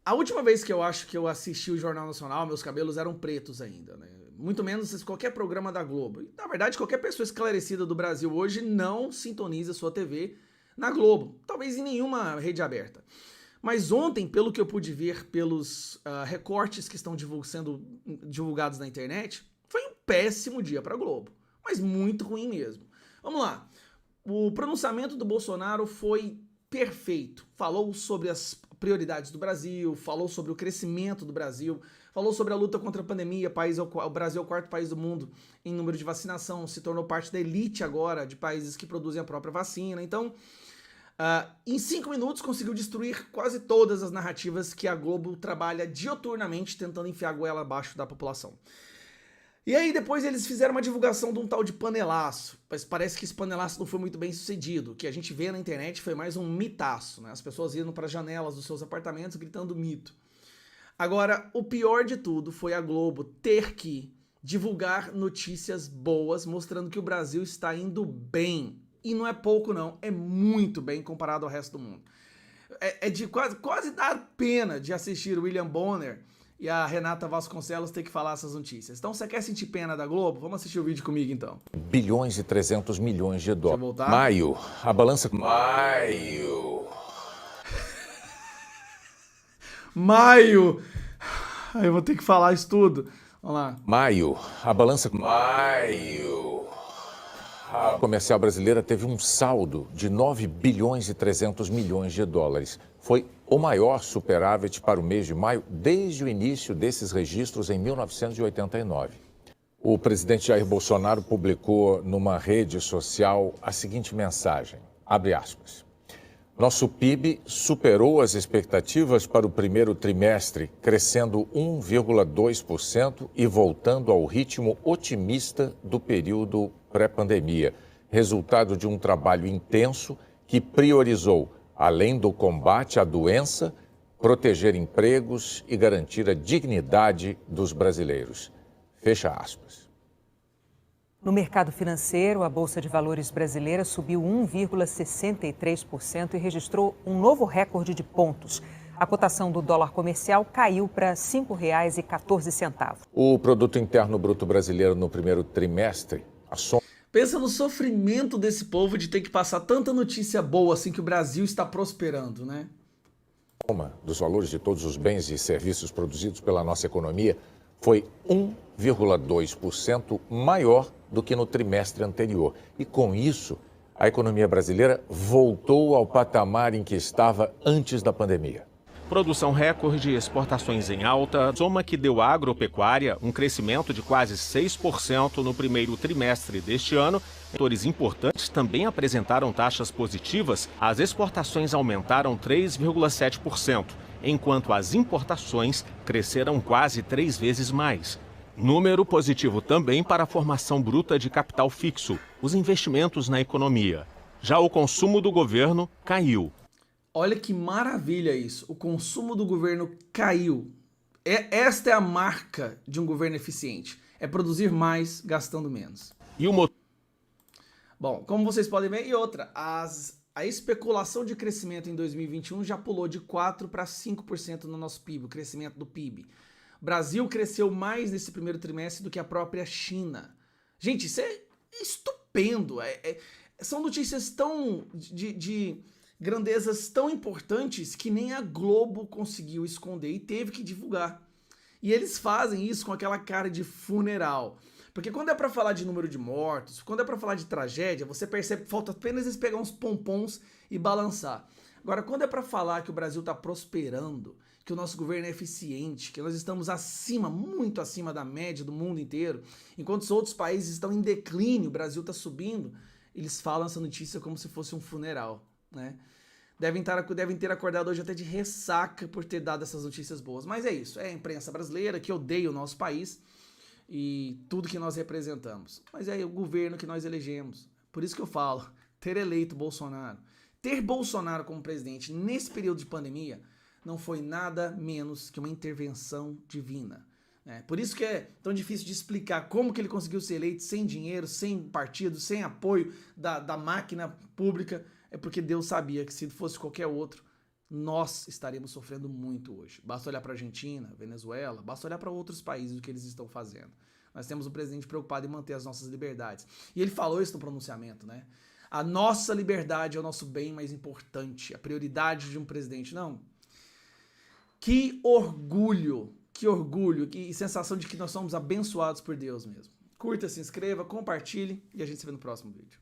A última vez que eu acho que eu assisti o Jornal Nacional, meus cabelos eram pretos ainda, né? Muito menos qualquer programa da Globo. E, na verdade, qualquer pessoa esclarecida do Brasil hoje não sintoniza sua TV na Globo. Talvez em nenhuma rede aberta. Mas ontem, pelo que eu pude ver pelos recortes que estão sendo divulgados na internet, foi um péssimo dia para a Globo. Mas muito ruim mesmo. Vamos lá. O pronunciamento do Bolsonaro foi perfeito. Falou sobre as prioridades do Brasil, falou sobre o crescimento do Brasil, falou sobre a luta contra a pandemia. O Brasil é o quarto país do mundo em número de vacinação, se tornou parte da elite agora de países que produzem a própria vacina. Então, em 5 minutos conseguiu destruir quase todas as narrativas que a Globo trabalha dioturnamente tentando enfiar a goela abaixo da população. E aí depois eles fizeram uma divulgação de um tal de panelaço, mas parece que esse panelaço não foi muito bem sucedido. O que a gente vê na internet foi mais um mitaço, né? As pessoas indo para as janelas dos seus apartamentos gritando mito. Agora, o pior de tudo foi a Globo ter que divulgar notícias boas, mostrando que o Brasil está indo bem. E não é pouco não, é muito bem comparado ao resto do mundo. É de quase dar pena de assistir o William Bonner e a Renata Vasconcelos ter que falar essas notícias. Então, você quer sentir pena da Globo? Vamos assistir o vídeo comigo, então. Bilhões e 300 milhões de dólares. Deixa eu voltar. Maio, a balança... Maio! Eu vou ter que falar isso tudo. Vamos lá. Maio, a balança... A comercial brasileira teve um saldo de 9 bilhões e 300 milhões de dólares. Foi o maior superávit para o mês de maio desde o início desses registros em 1989. O presidente Jair Bolsonaro publicou numa rede social a seguinte mensagem, abre aspas. Nosso PIB superou as expectativas para o primeiro trimestre, crescendo 1,2% e voltando ao ritmo otimista do período pré-pandemia, resultado de um trabalho intenso que priorizou, além do combate à doença, proteger empregos e garantir a dignidade dos brasileiros. Fecha aspas. No mercado financeiro, a Bolsa de Valores brasileira subiu 1,63% e registrou um novo recorde de pontos. A cotação do dólar comercial caiu para R$ 5,14. O Produto Interno Bruto brasileiro no primeiro trimestre... Pensa no sofrimento desse povo de ter que passar tanta notícia boa assim que o Brasil está prosperando, né? A soma dos valores de todos os bens e serviços produzidos pela nossa economia foi 1,2% maior do que no trimestre anterior. E com isso, a economia brasileira voltou ao patamar em que estava antes da pandemia. Produção recorde, exportações em alta, soma que deu à agropecuária um crescimento de quase 6% no primeiro trimestre deste ano. Setores importantes também apresentaram taxas positivas. As exportações aumentaram 3,7%, enquanto as importações cresceram quase 3 vezes mais. Número positivo também para a formação bruta de capital fixo, os investimentos na economia. Já o consumo do governo caiu. Olha que maravilha isso, o consumo do governo caiu. Esta é a marca de um governo eficiente, é produzir mais gastando menos. E o Bom, como vocês podem ver, e outra, a especulação de crescimento em 2021 já pulou de 4% para 5% no nosso PIB, o crescimento do PIB. O Brasil cresceu mais nesse primeiro trimestre do que a própria China. Gente, isso é estupendo, são notícias tão de grandezas tão importantes que nem a Globo conseguiu esconder e teve que divulgar. E eles fazem isso com aquela cara de funeral. Porque quando é pra falar de número de mortos, quando é pra falar de tragédia, você percebe que falta apenas eles pegar uns pompons e balançar. Agora, quando é pra falar que o Brasil tá prosperando, que o nosso governo é eficiente, que nós estamos acima, muito acima da média do mundo inteiro, enquanto os outros países estão em declínio, o Brasil tá subindo, eles falam essa notícia como se fosse um funeral, né? Devem ter acordado hoje até de ressaca por ter dado essas notícias boas. Mas é isso, é a imprensa brasileira que odeia o nosso país e tudo que nós representamos. Mas é o governo que nós elegemos. Por isso que eu falo, ter eleito Bolsonaro, ter Bolsonaro como presidente nesse período de pandemia não foi nada menos que uma intervenção divina. Por isso que é tão difícil de explicar como que ele conseguiu ser eleito sem dinheiro, sem partido, sem apoio da máquina pública. É porque Deus sabia que se fosse qualquer outro, nós estaremos sofrendo muito hoje. Basta olhar para a Argentina, Venezuela, basta olhar para outros países o que eles estão fazendo. Nós temos um presidente preocupado em manter as nossas liberdades. E ele falou isso no pronunciamento, né? A nossa liberdade é o nosso bem mais importante, a prioridade de um presidente. Não. Que orgulho, que sensação de que nós somos abençoados por Deus mesmo. Curta, se inscreva, compartilhe e a gente se vê no próximo vídeo.